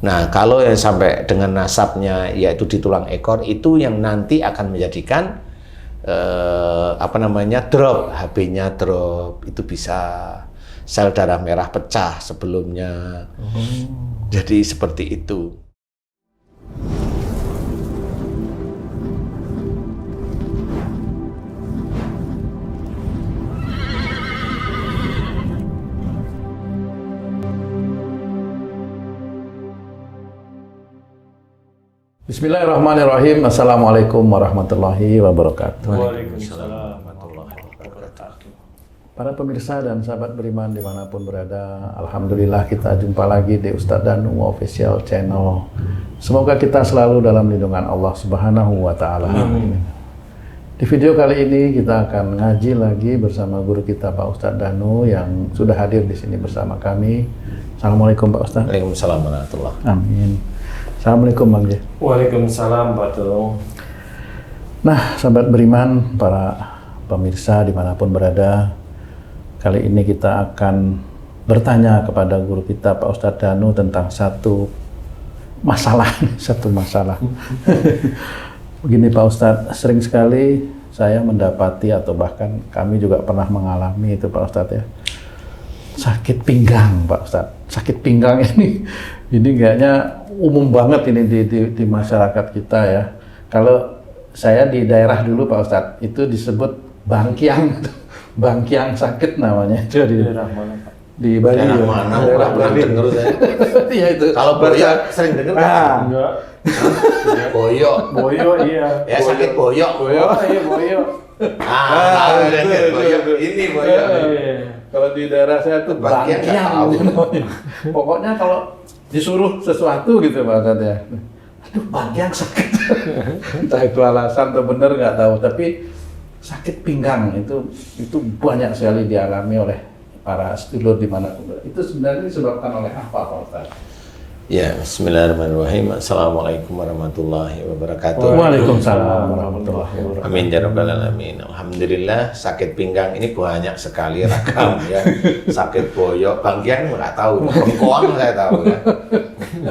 Nah, kalau yang sampai dengan nasabnya yaitu di tulang ekor itu yang nanti akan menjadikan drop, HB-nya drop, itu bisa sel darah merah pecah sebelumnya. Jadi seperti itu. Bismillahirrahmanirrahim. Assalamualaikum warahmatullahi wabarakatuh. Waalaikumsalam warahmatullahi wabarakatuh. Para pemirsa dan sahabat beriman dimanapun berada, alhamdulillah kita jumpa lagi di Ustadz Danu Official Channel. Semoga kita selalu dalam lindungan Allah Subhanahu wa Ta'ala. Di video kali ini kita akan ngaji lagi bersama guru kita Pak Ustadz Danu yang sudah hadir di sini bersama kami. Assalamualaikum Pak Ustadz. Waalaikumsalam warahmatullahi wabarakatuh. Amin. Assalamualaikum Bang J. Waalaikumsalam Pak Tulung. Nah, sahabat beriman, para pemirsa dimanapun berada, kali ini kita akan bertanya kepada guru kita Pak Ustadz Danu tentang satu masalah. Begini Pak Ustadz, sering sekali saya mendapati atau bahkan kami juga pernah mengalami itu Pak Ustadz ya, sakit pinggang Pak Ustadz. Sakit pinggang ini kayaknya umum banget ini di masyarakat kita ya. Kalau saya di daerah dulu Pak Ustadz, itu disebut bangkiang. Bangkiang sakit namanya. Itu di Daerah mana Pak? di Bali. Daerah mana? Daerah Bali. Dengar saya. Iya itu. Kalau boyok sering dengar Enggak. boyok. Boyo iya. Ya sakit boyok. Iya boyo. Tahu sakit boyok. Ini boyok. Kalau di daerah saya tuh Bangkiang nggak bangkiang. tahu. Namanya. Pokoknya kalau disuruh sesuatu gitu Pak Ustadz ya. Aduh bangkiang sakit. Entah itu alasan atau benar nggak tahu. Tapi sakit pinggang itu banyak sekali dialami oleh para sedulur di mana pun. Itu sebenarnya disebabkan oleh apa Pak Ustadz? Ya, bismillahirrahmanirrahim. Assalamualaikum warahmatullahi wabarakatuh. Waalaikumsalam warahmatullahi wabarakatuh. Amin ya rabbal alamin. Alhamdulillah, sakit pinggang ini banyak sekali ragam ya. Sakit boyok, bangkiang nggak tahu, bengkoang saya tahu ya.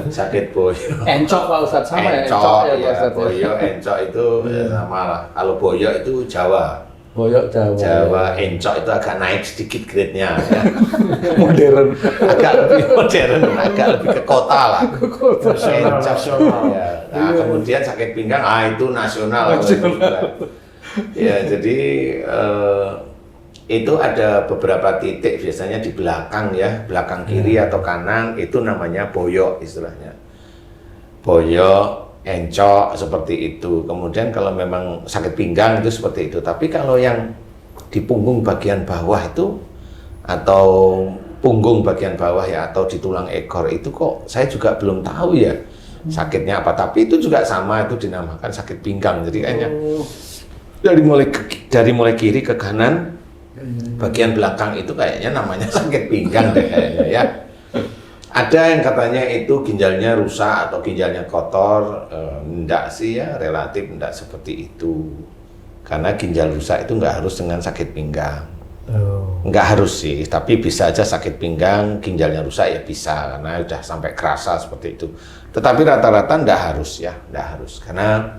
Sakit boyok. Encok Pak Ustadz sama ya? Encok, Pak ya, Ustadz. boyok, encok itu sama lah. Kalau boyok itu Jawa. Boyok Jawa. Jawa, encok itu agak naik sedikit grade-nya ya. Modern. Agak lebih modern, agak lebih ke kota lah. Nasional. Ya. Nah, kemudian sakit pinggang, itu nasional. Ya, jadi itu ada beberapa titik biasanya di belakang ya, belakang kiri atau kanan, itu namanya boyok istilahnya. Boyok, encok seperti itu. Kemudian kalau memang sakit pinggang itu seperti itu. Tapi kalau yang di punggung bagian bawah itu atau punggung bagian bawah ya atau di tulang ekor itu kok saya juga belum tahu ya sakitnya apa. Tapi itu juga sama, itu dinamakan sakit pinggang. Jadi kayaknya dari mulai kiri ke kanan bagian belakang itu kayaknya namanya sakit pinggang deh kayaknya ya. Ada yang katanya itu ginjalnya rusak atau ginjalnya kotor, enggak sih ya, relatif enggak seperti itu. Karena ginjal rusak itu enggak harus dengan sakit pinggang. Enggak harus sih, tapi bisa aja sakit pinggang, ginjalnya rusak ya bisa, karena udah sampai kerasa seperti itu. Tetapi rata-rata enggak harus ya, enggak harus. Karena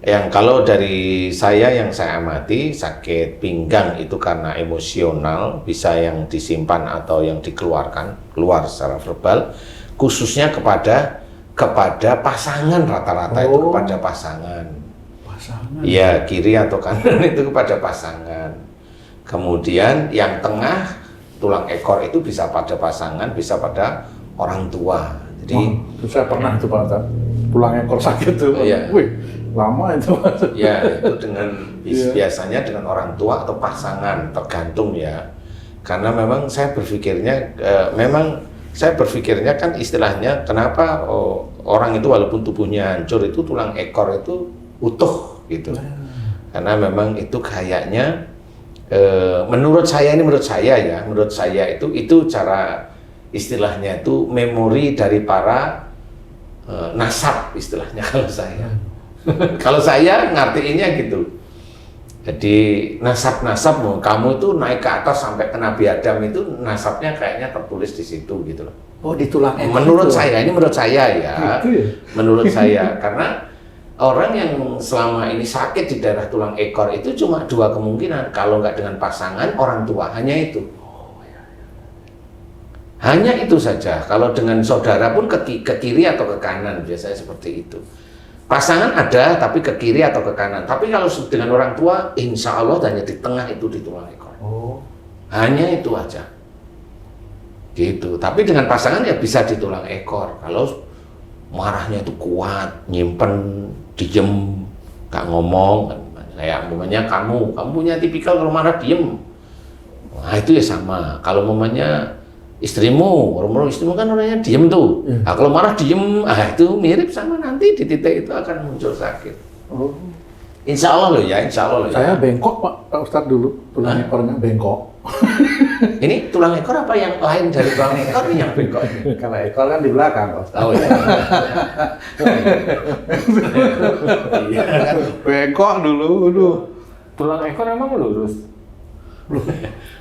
yang kalau dari saya yang saya amati, sakit pinggang itu karena emosional, bisa yang disimpan atau yang dikeluarkan, keluar secara verbal, khususnya kepada pasangan rata-rata itu kepada pasangan. Pasangan. Iya, kiri atau kanan itu kepada pasangan. Kemudian yang tengah tulang ekor itu bisa pada pasangan, bisa pada orang tua. Jadi itu saya pernah itu Pak Ustadz, tulang ekor sakit tuh. Iya. Wih, lama itu Pak. ya itu dengan biasanya dengan orang tua atau pasangan, tergantung ya. Karena memang saya berpikirnya kan istilahnya kenapa orang itu walaupun tubuhnya hancur itu tulang ekor itu utuh gitu. Karena memang itu kayaknya menurut saya itu cara istilahnya itu memori dari para nasab istilahnya kalau saya. Kalau saya ngartiinnya gitu. Jadi nasab-nasab kamu itu naik ke atas sampai ke Nabi Adam itu nasabnya kayaknya tertulis di situ gitu loh. Oh, di tulang ekor. Menurut itu. saya, ini menurut saya ya. Gitu ya? Menurut saya, karena orang yang selama ini sakit di daerah tulang ekor itu cuma dua kemungkinan. Kalau nggak dengan pasangan, orang tua, hanya itu. Hanya itu saja. Kalau dengan saudara pun ke kiri atau ke kanan, biasanya seperti itu. Pasangan ada, tapi ke kiri atau ke kanan. Tapi kalau dengan orang tua, insya Allah hanya di tengah itu di tulang ekor. Oh. Hanya itu aja. Gitu. Tapi dengan pasangan ya bisa di tulang ekor. Kalau marahnya itu kuat, nyimpen, diem, gak ngomong. Kayak umpamanya kamu punya tipikal kalau marah diem. Nah itu ya sama. Kalau umpamanya istrimu kan orangnya diem tuh. Nah, kalau marah diem, itu mirip sama nanti di titik itu akan muncul sakit. Oh. Insya Allah loh ya, insya Allah loh Saya ya. bengkok Pak Ustadz dulu, tulang ekornya bengkok. Ini tulang ekor apa yang lain dari tulang ekor ini yang bengkok? Kalau ekor kan di belakang Pak Ustadz. Oh iya. Iya kan. Bengkok dulu, aduh. Tulang ekor emang lurus.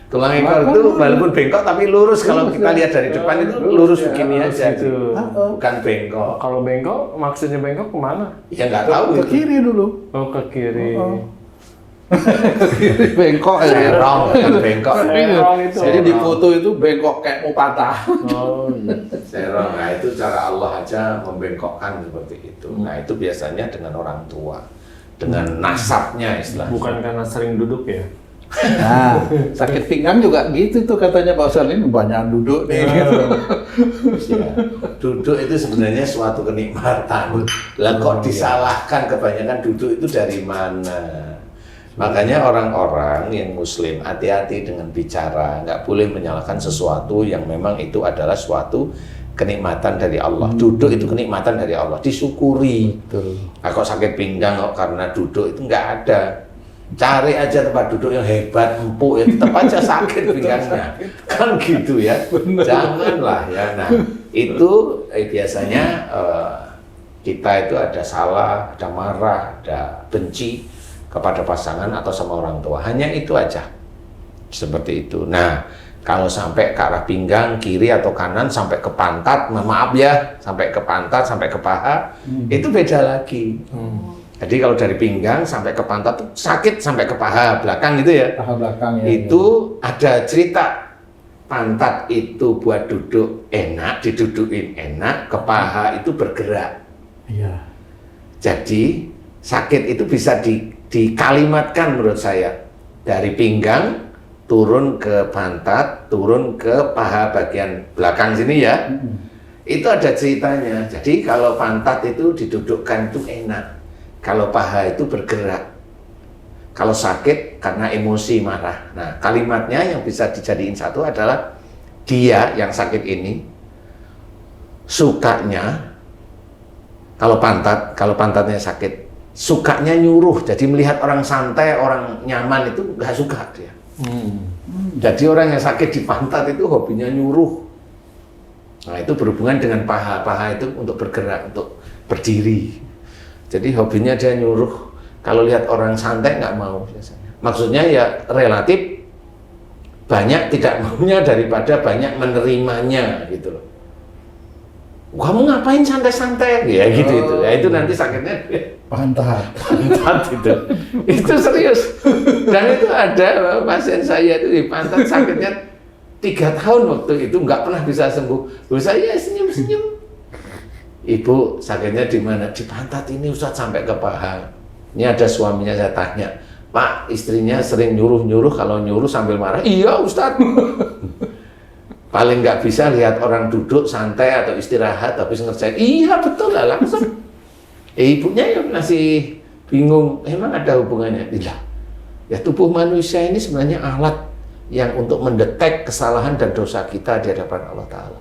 Tulang ekor itu walaupun bengkok tapi lurus. Kalau kita lihat dari depan itu lurus begini lurus aja. gitu. Bukan bengkok. Kalau bengkok, maksudnya bengkok kemana? Ya nggak tahu Ke itu. kiri dulu. Oh, ke kiri. Bengkok ya. Serong, bukan bengkok. Serong itu. Jadi di foto itu bengkok kayak mau patah. Oh, iya. Serong, nah itu cara Allah aja membengkokkan seperti itu. Nah itu biasanya dengan orang tua, dengan nasabnya istilahnya. Bukan karena sering duduk ya? Nah, sakit pinggang juga gitu tuh katanya Pak Ustadz, ini banyak duduk nih. Gitu. Ya. Duduk itu sebenarnya suatu kenikmatan. Lah kok disalahkan kebanyakan duduk itu dari mana? Makanya orang-orang yang muslim hati-hati dengan bicara, nggak boleh menyalahkan sesuatu yang memang itu adalah suatu kenikmatan dari Allah. Duduk itu kenikmatan dari Allah, disyukuri. Nah, kok sakit pinggang kok karena duduk itu nggak ada. Cari aja tempat duduk yang hebat, empuk, ya tetap aja sakit pinggangnya. Kan gitu ya. Janganlah ya. Nah, itu biasanya kita itu ada salah, ada marah, ada benci kepada pasangan atau sama orang tua. Hanya itu aja. Seperti itu. Nah, kalau sampai ke arah pinggang, kiri atau kanan, sampai ke pantat, maaf ya, sampai ke pantat, sampai ke paha, itu beda lagi. Jadi kalau dari pinggang sampai ke pantat tuh sakit sampai ke paha belakang gitu ya. Paha belakang ya. Itu ada cerita. Pantat itu buat duduk enak, didudukin enak, ke paha itu bergerak. Iya. Jadi sakit itu bisa dikalimatkan menurut saya. Dari pinggang turun ke pantat, turun ke paha bagian belakang sini ya. Itu ada ceritanya. Jadi kalau pantat itu didudukkan itu enak. Kalau paha itu bergerak. Kalau sakit karena emosi marah. Nah, kalimatnya yang bisa dijadiin satu adalah dia yang sakit ini sukanya kalau pantatnya sakit, sukanya nyuruh. Jadi melihat orang santai, orang nyaman itu nggak suka dia. Jadi orang yang sakit di pantat itu hobinya nyuruh. Nah, itu berhubungan dengan paha. Paha itu untuk bergerak, untuk berdiri. Jadi hobinya dia nyuruh. Kalau lihat orang santai nggak mau biasanya. Maksudnya ya relatif banyak tidak maunya daripada banyak menerimanya gitu loh. Kamu ngapain santai-santai? Ya gitu itu. Ya itu nanti sakitnya Pantat. pantat itu. Itu serius. Dan itu ada pasien saya itu di pantat sakitnya 3 tahun waktu itu nggak pernah bisa sembuh. Saya senyum-senyum. Ibu sakitnya di mana? Di pantat ini Ustadz sampai ke paha. Ini ada suaminya, saya tanya, Pak, istrinya sering nyuruh-nyuruh, kalau nyuruh sambil marah, iya Ustadz. Paling nggak bisa lihat orang duduk santai atau istirahat habis ngerjain, iya betul lah langsung. Ibunya yang masih bingung, emang ada hubungannya? Tidak. Ya tubuh manusia ini sebenarnya alat yang untuk mendetek kesalahan dan dosa kita di hadapan Allah Ta'ala.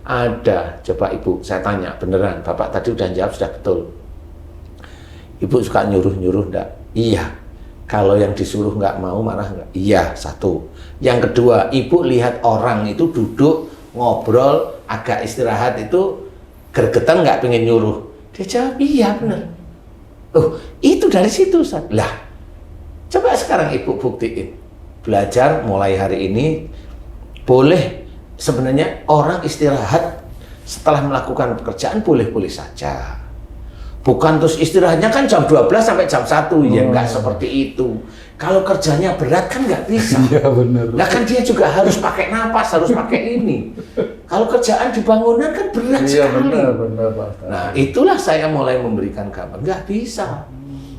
Ada, coba ibu, saya tanya beneran, bapak tadi udah jawab sudah betul. Ibu suka nyuruh-nyuruh enggak? Iya. Kalau yang disuruh nggak mau marah nggak? Iya, satu. Yang kedua, ibu lihat orang itu duduk, ngobrol, agak istirahat itu gergetan nggak pengen nyuruh? Dia jawab, iya bener. Oh, itu dari situ, Ustaz. Lah, coba sekarang ibu buktiin. Belajar mulai hari ini, boleh sebenarnya orang istirahat setelah melakukan pekerjaan boleh-boleh saja. Bukan terus istirahatnya kan jam 12 sampai jam 1, ya nggak seperti itu. Kalau kerjanya berat kan nggak bisa. Iya benar. Nah kan dia juga harus pakai napas, harus pakai ini. Kalau kerjaan di bangunan kan berat Iya sekali. benar Pak Ustadz. Nah itulah saya mulai memberikan gambar, nggak bisa.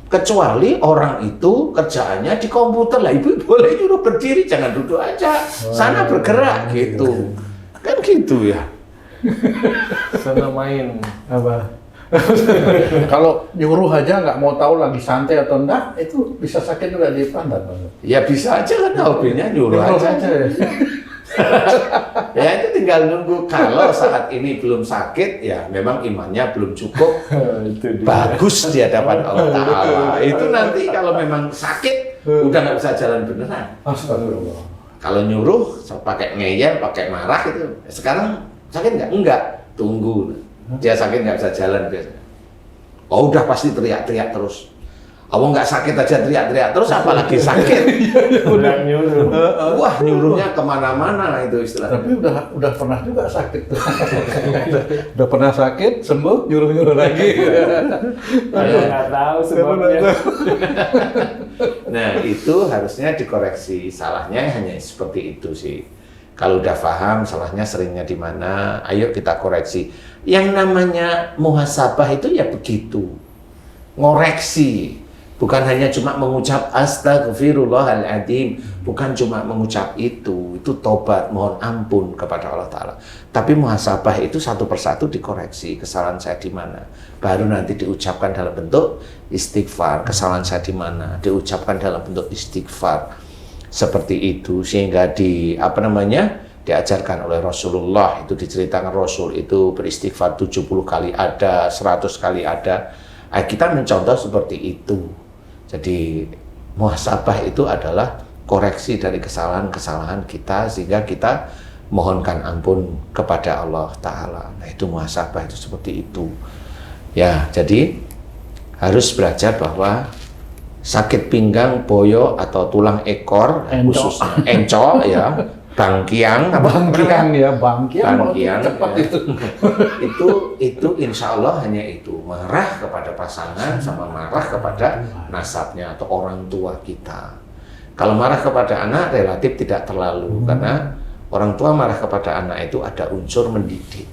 Kecuali orang itu kerjaannya di komputer lah, ibu boleh nyuruh berdiri, jangan duduk aja, sana bergerak gitu. Kan gitu ya. Sana main. Apa? Kalau nyuruh aja nggak mau tahu lagi santai atau enggak, itu bisa sakit juga di pantat, Pak Ustadz. Ya bisa aja kan hobinya nyuruh aja. ya. Ya itu tinggal nunggu. Kalau saat ini belum sakit, ya memang imannya belum cukup Itu dia. bagus di hadapan Allah Ta'ala. Itu nanti kalau memang sakit, udah nggak bisa jalan beneran. Astagfirullah. Kalau nyuruh, pakai ngeyel, pakai marah itu. Sekarang sakit nggak? Enggak. Tunggu. Dia sakit nggak bisa jalan biasanya. Oh udah pasti teriak-teriak terus. Awang nggak sakit aja teriak-teriak terus, apalagi sakit. Udah nyuruh. Wah nyuruhnya kemana-mana itu istilahnya. Tapi udah pernah juga sakit tuh. Udah pernah sakit, sembuh, nyuruh-nyuruh lagi. Saya nggak tahu sebabnya. Nah itu harusnya dikoreksi. Salahnya hanya seperti itu sih. Kalau udah paham salahnya seringnya di mana, ayo kita koreksi. Yang namanya muhasabah itu ya begitu, ngoreksi. Bukan hanya cuma mengucap astagfirullahaladzim, bukan cuma mengucap itu tobat, mohon ampun kepada Allah Ta'ala. Tapi muhasabah itu satu persatu dikoreksi, kesalahan saya di mana. Baru nanti diucapkan dalam bentuk istighfar, kesalahan saya di mana, diucapkan dalam bentuk istighfar. Seperti itu, sehingga diajarkan oleh Rasulullah, itu diceritakan Rasul itu beristighfar 70 kali ada, 100 kali ada. Kita mencontoh seperti itu. Jadi muhasabah itu adalah koreksi dari kesalahan-kesalahan kita sehingga kita mohonkan ampun kepada Allah Ta'ala. Nah itu muhasabah itu seperti itu. Ya, jadi harus belajar bahwa sakit pinggang, boyo atau tulang ekor, khususnya encok ya, bangkiang, bangkiang cepat ya. itu insya Allah hanya itu, marah kepada pasangan sama marah kepada nasabnya atau orang tua kita. Kalau marah kepada anak relatif tidak terlalu, karena orang tua marah kepada anak itu ada unsur mendidik.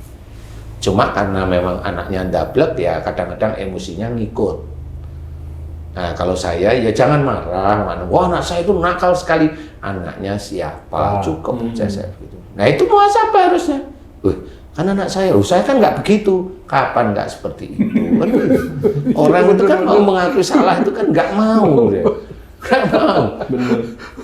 Cuma karena memang anaknya ndablek ya kadang-kadang emosinya ngikut. Nah kalau saya ya jangan marah, wah anak saya itu nakal sekali, anaknya siapa, cukup aja saya gitu. Nah itu muhasabah harusnya. Kan anak saya kan nggak begitu, kapan nggak seperti itu? Kan orang itu kan mau mengakui salah itu kan nggak mau deh. Nggak mau.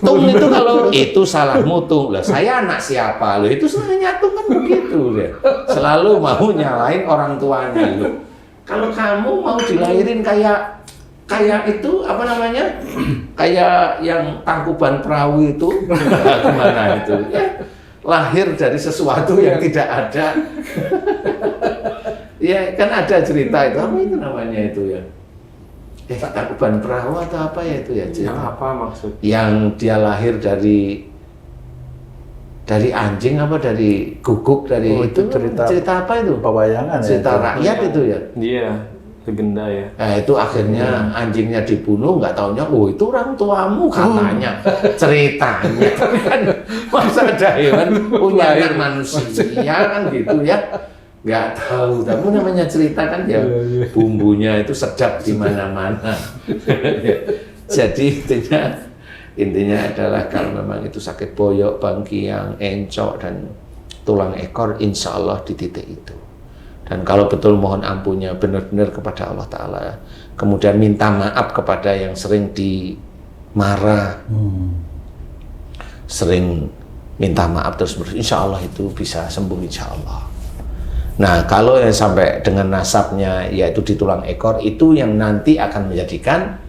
Tung itu kalau itu salahmu Tung, lah saya anak siapa lo? Itu salahnya Tung kan begitu deh. Selalu mau nyalain orang tuanya lo. Kalau kamu mau dilahirin kayak itu apa namanya, kayak yang Tangkuban Perahu itu, gimana itu? Ya, lahir dari sesuatu yang tidak ada. Ya kan ada cerita itu, apa itu namanya itu ya? Tangkuban Perahu atau apa ya itu ya cerita? Yang apa maksud? Yang dia lahir dari anjing apa dari guguk dari itu cerita apa itu? Pewayangan cerita ya, rakyat itu ya? Iya, legenda ya. Nah itu akhirnya anjingnya dibunuh, nggak taunya, itu orang tuamu katanya, ceritanya. Tapi kan masa ada hewan punya anak manusia kan gitu ya? Nggak tahu, tapi namanya cerita kan ya bumbunya itu sedap di mana-mana. Jadi intinya adalah kalau memang itu sakit boyok, bangkiang, encok dan tulang ekor, insya Allah di titik itu. Dan kalau betul mohon ampunnya benar-benar kepada Allah Ta'ala, kemudian minta maaf kepada yang sering dimarah, sering minta maaf terus, insya Allah itu bisa sembuh insya Allah. Nah kalau yang sampai dengan nasabnya yaitu di tulang ekor, itu yang nanti akan menjadikan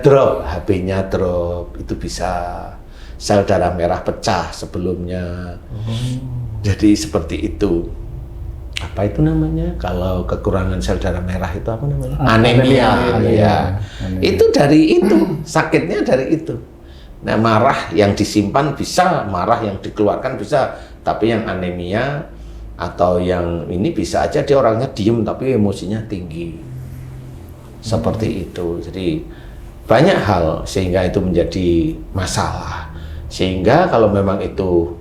drop, HB-nya drop, itu bisa sel darah merah pecah sebelumnya. Jadi seperti itu. apa itu namanya? Kalau kekurangan sel darah merah itu apa namanya? Anemia. Ya. Anemia. Itu dari itu, sakitnya dari itu. Nah, marah yang disimpan bisa, marah yang dikeluarkan bisa, tapi yang anemia atau yang ini bisa aja dia orangnya diem tapi emosinya tinggi. Seperti itu. Jadi banyak hal sehingga itu menjadi masalah. Sehingga kalau memang itu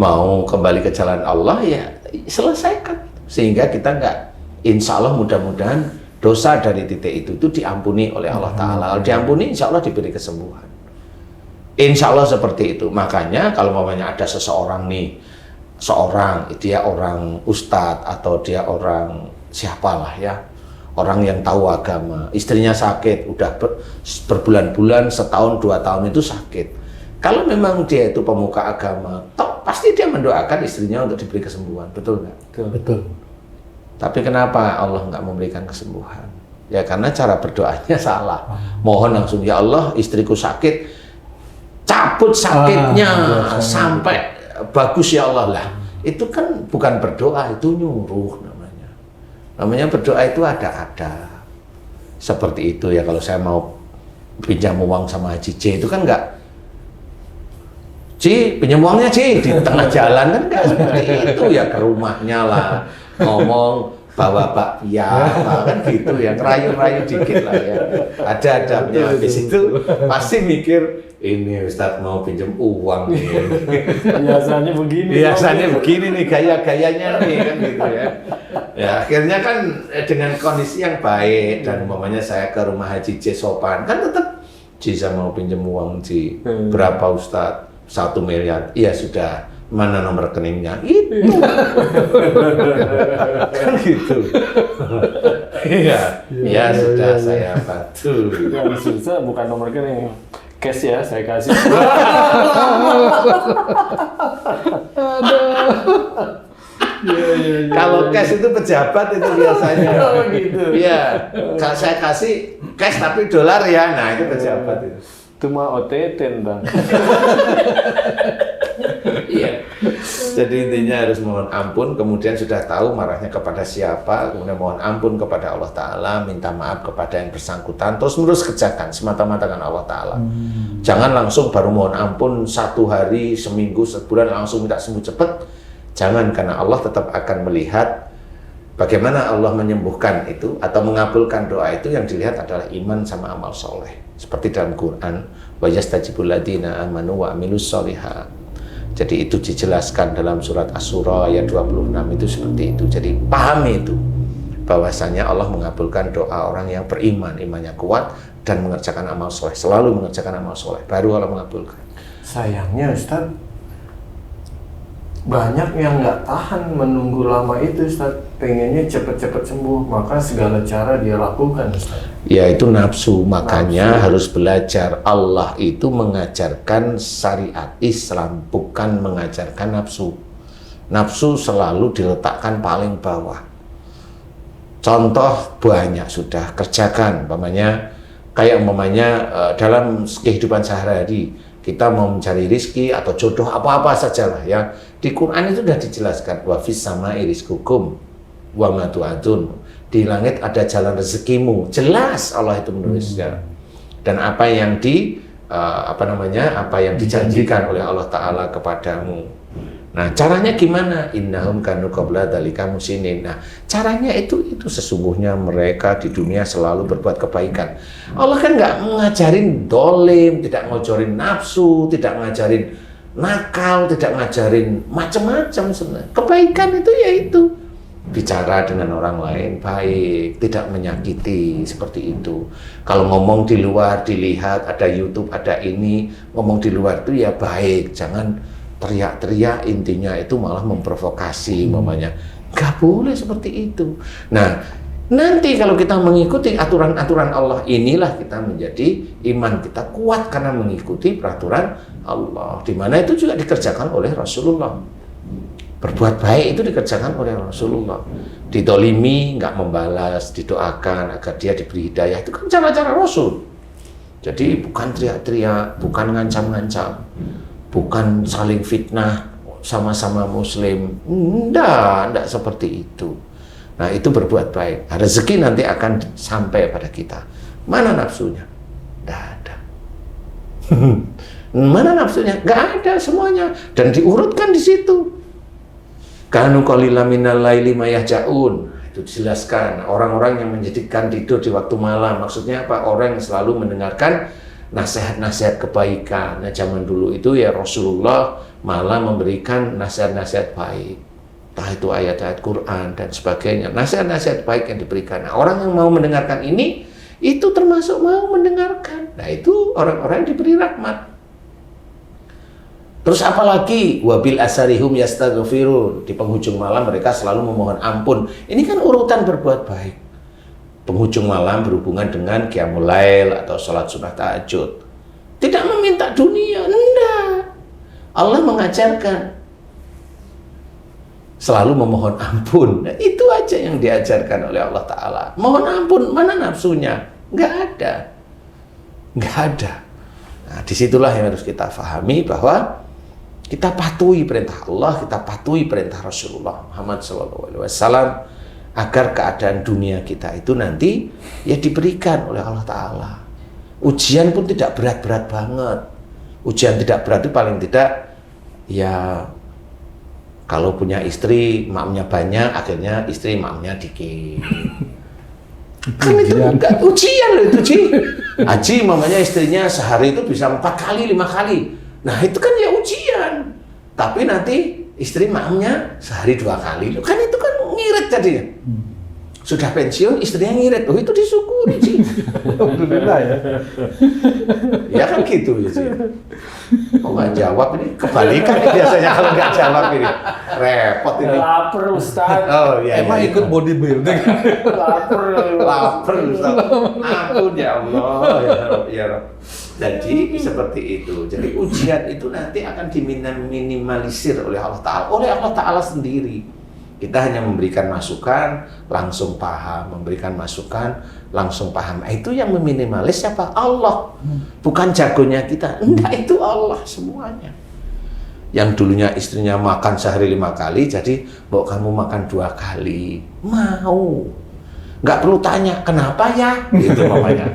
mau kembali ke jalan Allah ya selesaikan. Sehingga kita nggak, insya Allah mudah-mudahan dosa dari titik itu diampuni oleh Allah Ta'ala. Kalau diampuni insya Allah diberi kesembuhan. Insya Allah seperti itu. Makanya kalau mamanya ada seseorang nih, dia orang ustadz atau dia orang siapalah ya, orang yang tahu agama, istrinya sakit, udah berbulan-bulan, setahun, 2 tahun itu sakit. Kalau memang dia itu pemuka agama, pasti dia mendoakan istrinya untuk diberi kesembuhan, betul nggak? Betul. Tapi kenapa Allah nggak memberikan kesembuhan? Ya karena cara berdoanya salah. Mohon langsung, ya Allah istriku sakit, cabut sakitnya sampai bagus ya Allah lah. Itu kan bukan berdoa, itu nyuruh namanya. Namanya berdoa itu ada-ada. Seperti itu ya, kalau saya mau pinjam uang sama Haji J itu kan enggak, Ci, pinjam uangnya Ci, di tengah jalan kan enggak seperti itu ya, ke rumahnya lah, ngomong bawa bakpia, kan gitu ya, ngerayu-rayu dikit lah ya. Ada adabnya. Habis itu pasti mikir, ini Ustadz mau pinjam uang nih. Biasanya begini. Biasanya begini nih gaya-gayanya nih kan gitu ya. Ya akhirnya kan dengan kondisi yang baik dan umpamanya saya ke rumah Haji J sopan kan tetap Ji saya mau pinjam uang Ji. Berapa Ustadz? 1 miliar. Iya sudah. Mana nomor rekeningnya? Itu. Kan gitu. Iya. Ya sudah saya bantu. Yang susah bukan nomor rekening. Cash ya, saya kasih. Kalau cash itu pejabat itu biasanya. Oh gitu. Iya. Kalau saya kasih cash tapi dolar ya, nah itu pejabat itu. Itu mah OTT Bang. Iya. Jadi intinya harus mohon ampun, kemudian sudah tahu marahnya kepada siapa, kemudian mohon ampun kepada Allah Ta'ala, minta maaf kepada yang bersangkutan, terus menerus kerjakan semata-mata karena Allah Ta'ala. Jangan langsung baru mohon ampun 1 hari, seminggu, sebulan langsung minta sembuh cepat. Jangan, karena Allah tetap akan melihat bagaimana Allah menyembuhkan itu atau mengabulkan doa itu. Yang dilihat adalah iman sama amal soleh. Seperti dalam Quran, wa yastajibul ladzina amanu wa amilus sholihat. Jadi itu dijelaskan dalam surat Asy-Syura ayat 26 itu seperti itu. Jadi pahami itu, bahwasanya Allah mengabulkan doa orang yang beriman, imannya kuat dan mengerjakan amal soleh, selalu mengerjakan amal soleh, baru Allah mengabulkan. Sayangnya Ustadz, banyak yang nggak tahan menunggu lama itu Ustadz, pengennya cepet-cepet sembuh, maka segala cara dia lakukan Ustadz. Ya itu nafsu, makanya harus belajar. Allah itu mengajarkan syariat Islam, bukan mengajarkan nafsu. Nafsu selalu diletakkan paling bawah. Contoh banyak sudah, kerjakan. Kayak dalam kehidupan sehari-hari, kita mau mencari rizki atau jodoh apa-apa sajalah ya. Di Quran itu sudah dijelaskan, wa fis samai rizqukum wa ma tu'adun. Di langit ada jalan rezekimu, jelas Allah itu menulisnya. Dan apa yang dijanjikan oleh Allah Ta'ala kepadamu. Nah, caranya gimana? Innahum kanu qabla dzalika musinin. Nah, caranya itu sesungguhnya mereka di dunia selalu berbuat kebaikan. Allah kan nggak ngajarin dolim, tidak ngajarin nafsu, tidak ngajarin nakal, tidak ngajarin macam-macam sebenarnya. Kebaikan itu yaitu bicara dengan orang lain baik, tidak menyakiti, seperti itu. Kalau ngomong di luar dilihat ada YouTube, ada ini, ngomong di luar itu ya baik, jangan teriak-teriak, intinya itu malah memprovokasi mamanya. Nggak boleh seperti itu. Nah, nanti kalau kita mengikuti aturan-aturan Allah, inilah kita menjadi iman kita kuat karena mengikuti peraturan Allah. Di mana itu juga dikerjakan oleh Rasulullah. Berbuat baik itu dikerjakan oleh Rasulullah. Didolimi, nggak membalas, didoakan agar dia diberi hidayah. Itu kan cara-cara Rasul. Jadi bukan teriak-teriak, bukan ngancam-ngancam, bukan saling fitnah. sama-sama muslim. Enggak seperti itu. Nah, itu berbuat baik. Nah, rezeki nanti akan sampai pada kita. Mana nafsunya? Enggak ada. Mana nafsunya? Enggak ada semuanya. Dan diurutkan di situ. Kanu qalila minal laili ma yahjaun. Itu dijelaskan. Orang-orang yang menjadikan tidur di waktu malam. Maksudnya apa? Orang yang selalu mendengarkan nasihat-nasihat kebaikan. Nah, zaman dulu itu ya Rasulullah malah memberikan nasihat-nasihat baik. Entah itu ayat-ayat Quran dan sebagainya. Nasihat-nasihat baik yang diberikan. Nah, orang yang mau mendengarkan ini, itu termasuk mau mendengarkan. Nah, itu orang-orang yang diberi rahmat. Terus apalagi wabil asarihum yastaghfirun, di penghujung malam mereka selalu memohon ampun. Ini kan urutan berbuat baik. Penghujung malam berhubungan dengan qiyamul lail atau sholat sunnah tahajud. Tidak meminta dunia, enggak. Allah mengajarkan selalu memohon ampun. Nah, itu aja yang diajarkan oleh Allah Ta'ala. Mohon ampun, mana nafsunya? Enggak ada. Enggak ada. Nah, disitulah yang harus kita pahami bahwa kita patuhi perintah Allah, kita patuhi perintah Rasulullah Muhammad SAW, agar keadaan dunia kita itu nanti ya diberikan oleh Allah Ta'ala. Ujian pun tidak berat-berat banget. Ujian tidak berat itu paling tidak ya kalau punya istri maknya banyak, akhirnya istri maknya dikit. Kan itu enggak ujian loh itu, Ji. Haji mamanya istrinya sehari itu bisa 4 kali, 5 kali. Nah itu kan ya ujian. Tapi nanti istri maknya sehari 2 kali. Kan itu kan ngirit jadinya. Sudah pensiun istrinya ngirit. Oh itu disyukuri, Ji. Alhamdulillah ya. Ya kan gitu ya, Ji. Kok nggak jawab ini? Kebalikan nih biasanya kalau nggak jawab ini. Repot ini. Lapar Ustaz. Oh iya. Emang iya, ikut iya. bodybuilding. Lapar Ustaz. Ampun ya Allah ya Rabb, ya Rabb. Jadi seperti itu. Jadi ujian itu nanti akan diminimalisir oleh Allah Ta'ala. Oleh Allah Ta'ala sendiri. Kita hanya memberikan masukan, langsung paham. Memberikan masukan, langsung paham. Itu yang meminimalis siapa? Allah. Bukan jagonya kita. Enggak, itu Allah semuanya. Yang dulunya istrinya makan sehari 5 kali, jadi mau kamu makan 2 kali. Mau. Nggak perlu tanya, kenapa ya? Gitu mamanya.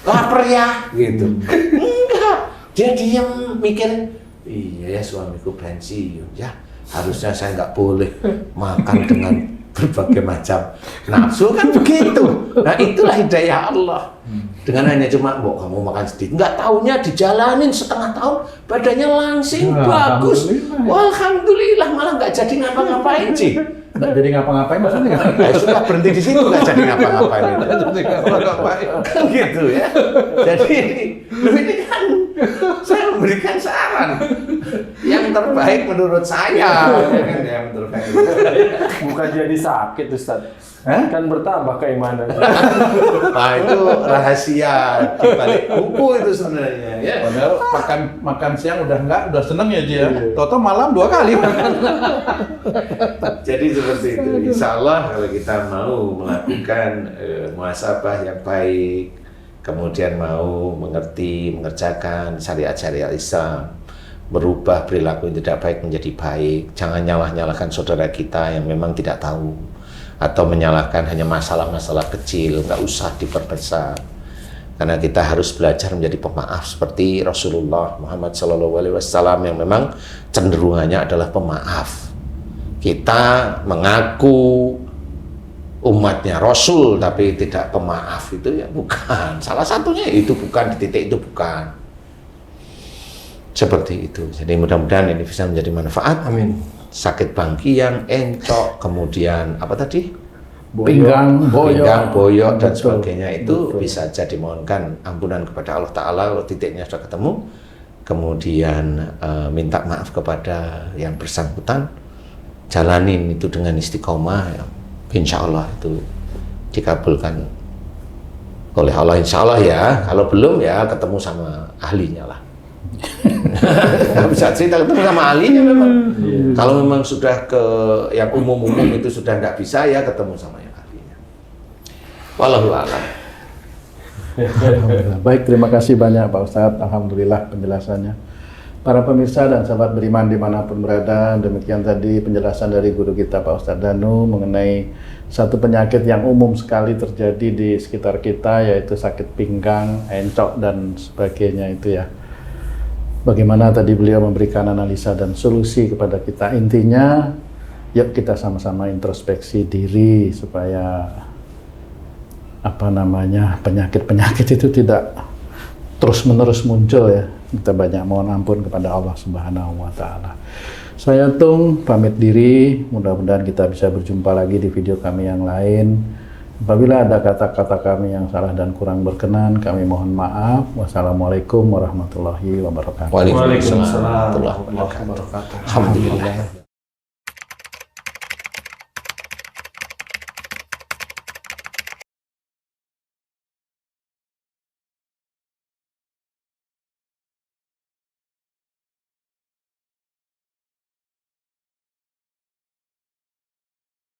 Lapar ya? Gitu. Enggak. Dia diam mikir, iya ya suamiku pensiun. Ya harusnya saya nggak boleh makan dengan berbagai macam nafsu kan begitu. Nah itulah hidayah Allah. Dengan hanya cuma, kamu makan sedikit, nggak taunya dijalanin setengah tahun badannya langsing bagus. Alhamdulillah malah nggak jadi ngapa-ngapain sih. Nggak jadi ngapa-ngapain maksudnya nggak? Sudah berhenti di situ nggak jadi ngapa-ngapain. Kan gitu ya. Jadi ini kan saya memberikan saran yang terbaik menurut saya. Yang terbaik menurut saya. Bukan jadi sakit Ustaz. Kan bertambah keimanan. Nah itu rahasia di balik buku itu sebenarnya. Ya. Padahal makan siang udah seneng ya dia. Toto malam 2 kali makan. Jadi seperti itu. Insya Allah kalau kita mau melakukan muhasabah yang baik, kemudian mau mengerjakan syariat-syariat Islam, merubah perilaku yang tidak baik menjadi baik, jangan nyalahkan saudara kita yang memang tidak tahu, atau menyalahkan hanya masalah-masalah kecil, nggak usah diperbesar. Karena kita harus belajar menjadi pemaaf seperti Rasulullah Muhammad SAW yang memang cenderungannya adalah pemaaf. Kita mengaku umatnya Rasul tapi tidak pemaaf, itu ya bukan. Salah satunya itu bukan, di titik itu bukan. Seperti itu. Jadi mudah-mudahan ini bisa menjadi manfaat. Amin. Sakit bangkian, encok, kemudian apa tadi? Pinggang, boyok dan Betul. sebagainya itu Betul. bisa aja dimohonkan ampunan kepada Allah Ta'ala kalau titiknya sudah ketemu. Kemudian minta maaf kepada yang bersangkutan, jalanin itu dengan istiqomah ya. Insya Allah itu dikabulkan oleh Allah, insya Allah ya. Kalau belum ya ketemu sama ahlinya lah. Nggak bisa cerita, ketemu sama ahlinya memang. Kalau memang sudah ke yang umum-umum itu sudah nggak bisa ya ketemu sama yang ahlinya. Wallahu a'lam. Alhamdulillah. Baik, terima kasih banyak Pak Ustadz. Alhamdulillah penjelasannya. Para pemirsa dan sahabat beriman dimanapun berada, demikian tadi penjelasan dari guru kita Pak Ustadz Danu mengenai satu penyakit yang umum sekali terjadi di sekitar kita, yaitu sakit pinggang, encok, dan sebagainya itu ya. Bagaimana tadi beliau memberikan analisa dan solusi kepada kita. Intinya, yuk kita sama-sama introspeksi diri supaya penyakit-penyakit itu tidak terus-menerus muncul ya. Kita banyak mohon ampun kepada Allah Subhanahu wa Ta'ala. Saya Tung pamit diri, mudah-mudahan kita bisa berjumpa lagi di video kami yang lain. Apabila ada kata-kata kami yang salah dan kurang berkenan, kami mohon maaf. Wassalamualaikum warahmatullahi wabarakatuh. Waalaikumsalam Waalaikumsalam warahmatullahi warahmatullahi wabarakatuh. Alhamdulillah.